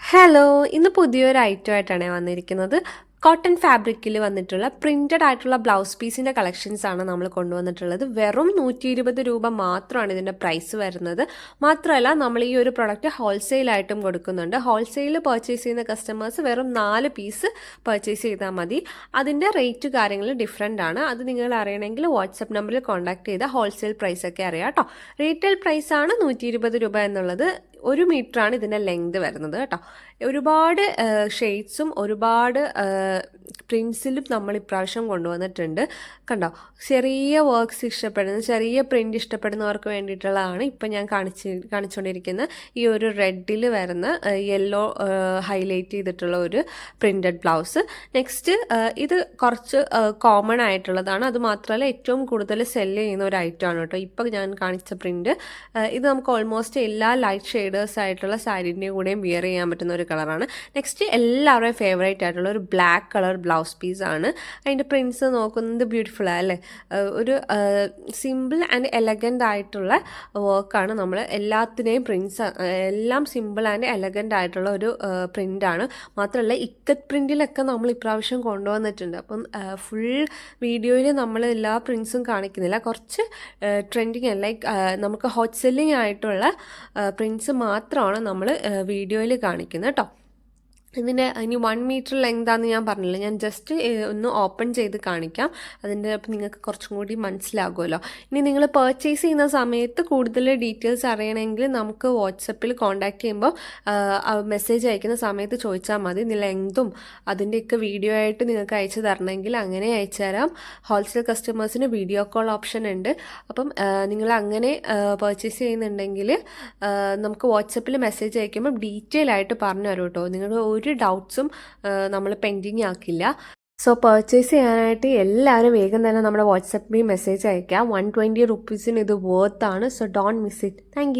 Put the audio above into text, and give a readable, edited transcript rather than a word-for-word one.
Hello, ഇന്ന് പുതിയൊരു item ആയിട്ടാണ് വന്നിരിക്കുന്നത്. കോട്ടൺ ഫാബ്രിക്കിൽ വന്നിട്ടുള്ള പ്രിന്റഡ് ആയിട്ടുള്ള ബ്ലൗസ് പീസിൻ്റെ കളക്ഷൻസ് ആണ് നമ്മൾ കൊണ്ടുവന്നിട്ടുള്ളത്. വെറും 120 രൂപ മാത്രമാണ് ഇതിൻ്റെ പ്രൈസ് വരുന്നത്. മാത്രമല്ല, നമ്മൾ ഈ ഒരു പ്രൊഡക്റ്റ് ഹോൾസെയിലായിട്ടും കൊടുക്കുന്നുണ്ട്. ഹോൾസെയിൽ പർച്ചേസ് ചെയ്യുന്ന കസ്റ്റമേഴ്സ് വെറും 4 പീസ് പർച്ചേസ് ചെയ്താൽ മതി. അതിൻ്റെ റേറ്റ് കാര്യങ്ങൾ ഡിഫറെൻ്റ് ആണ്. അത് നിങ്ങൾ അറിയണമെങ്കിൽ വാട്സപ്പ് നമ്പറിൽ കോൺടാക്ട് ചെയ്താൽ ഹോൾസെയിൽ പ്രൈസൊക്കെ അറിയാം കേട്ടോ. റീറ്റെയിൽ പ്രൈസാണ് 120 രൂപ എന്നുള്ളത്. 1 മീറ്ററാണ് ഇതിൻ്റെ ലെങ്ത് വരുന്നത് കേട്ടോ. ഒരുപാട് ഷെയ്ഡ്സും ഒരുപാട് പ്രിൻസിലും നമ്മൾ ഇപ്രാവശ്യം കൊണ്ടുവന്നിട്ടുണ്ട്. കണ്ടോ, ചെറിയ വർക്ക്സ് ഇഷ്ടപ്പെടുന്ന, ചെറിയ പ്രിൻ്റ് ഇഷ്ടപ്പെടുന്നവർക്ക് വേണ്ടിയിട്ടുള്ളതാണ് ഇപ്പം ഞാൻ കാണിച്ചുകൊണ്ടിരിക്കുന്ന ഈ ഒരു റെഡിൽ വരുന്ന യെല്ലോ ഹൈലൈറ്റ് ചെയ്തിട്ടുള്ള ഒരു പ്രിൻറ്റഡ് ബ്ലൗസ്. നെക്സ്റ്റ് ഇത് കുറച്ച് കോമൺ ആയിട്ടുള്ളതാണ്. അതുമാത്രമല്ല, ഏറ്റവും കൂടുതൽ സെല്ല് ചെയ്യുന്ന ഒരു ഐറ്റമാണ് കേട്ടോ ഇപ്പം ഞാൻ കാണിച്ച പ്രിൻറ്റ്. ഇത് നമുക്ക് ഓൾമോസ്റ്റ് എല്ലാ ലൈറ്റ് ഷെയ്ഡേഴ്സ് ആയിട്ടുള്ള സാരീൻ്റെ കൂടെയും വിയർ ചെയ്യാൻ പറ്റുന്ന ഒരു കളറാണ്. നെക്സ്റ്റ് എല്ലാവരുടെയും ഫേവറേറ്റ് ആയിട്ടുള്ള ഒരു ബ്ലാക്ക് കളർ ബ്ലൗസ് പീസാണ്. അതിൻ്റെ പ്രിൻറ്റ്സ് നോക്കുന്നത് ബ്യൂട്ടിഫുൾ അല്ലേ. ഒരു സിമ്പിൾ ആൻഡ് എലഗൻ്റ് ആയിട്ടുള്ള വർക്കാണ്. നമ്മൾ എല്ലാത്തിനെയും പ്രിൻറ്റ്സ് എല്ലാം സിമ്പിൾ ആൻഡ് എലഗൻ്റ് ആയിട്ടുള്ള ഒരു പ്രിൻ്റാണ്. മാത്രമല്ല, ഇക്കത്ത് പ്രിൻറ്റിലൊക്കെ നമ്മൾ ഇപ്രാവശ്യം കൊണ്ടുവന്നിട്ടുണ്ട്. അപ്പം ഫുൾ വീഡിയോയിൽ നമ്മൾ എല്ലാ പ്രിൻറ്റ്സും കാണിക്കുന്നില്ല. കുറച്ച് ട്രെൻഡിങ് ലൈക്ക് നമുക്ക് ഹോട്ട് സെല്ലിംഗ് ആയിട്ടുള്ള പ്രിൻറ്റ്സ് മാത്രമാണ് നമ്മൾ വീഡിയോയിൽ കാണിക്കുന്നത് കേട്ടോ. ഇതിൻ്റെ ഇനി 1 മീറ്റർ ലെങ്താന്ന് ഞാൻ പറഞ്ഞില്ല. ഞാൻ ജസ്റ്റ് ഒന്ന് ഓപ്പൺ ചെയ്ത് കാണിക്കാം. അതിൻ്റെ അപ്പം നിങ്ങൾക്ക് കുറച്ചും കൂടി മനസ്സിലാകുമല്ലോ. ഇനി നിങ്ങൾ പർച്ചേസ് ചെയ്യുന്ന സമയത്ത് കൂടുതൽ ഡീറ്റെയിൽസ് അറിയണമെങ്കിൽ നമുക്ക് വാട്സപ്പിൽ കോൺടാക്ട് ചെയ്യുമ്പോൾ മെസ്സേജ് അയക്കുന്ന സമയത്ത് ചോദിച്ചാൽ മതി. ലെങ്തും അതിൻ്റെയൊക്കെ വീഡിയോ ആയിട്ട് നിങ്ങൾക്ക് അയച്ചു തരണമെങ്കിൽ അങ്ങനെ അയച്ചു തരാം. ഹോൾസെയിൽ കസ്റ്റമേഴ്സിന് വീഡിയോ കോൾ ഓപ്ഷൻ ഉണ്ട്. അപ്പം നിങ്ങൾ അങ്ങനെ പർച്ചേസ് ചെയ്യുന്നുണ്ടെങ്കിൽ നമുക്ക് വാട്സപ്പിൽ മെസ്സേജ് അയക്കുമ്പോൾ ഡീറ്റെയിൽ ആയിട്ട് പറഞ്ഞു തരും കേട്ടോ. നിങ്ങൾ ഒരു ഡൗട്ട്സും നമ്മൾ പെൻഡിങ് ആക്കില്ല. സോ പർച്ചേസ് ചെയ്യാനായിട്ട് എല്ലാവരും വേഗം തന്നെ നമ്മുടെ വാട്സപ്പിൽ മെസ്സേജ് അയക്കാം. 120 റുപ്പീസിന് ഇത് വർത്ത് ആണ്. So don't miss it. Thank you.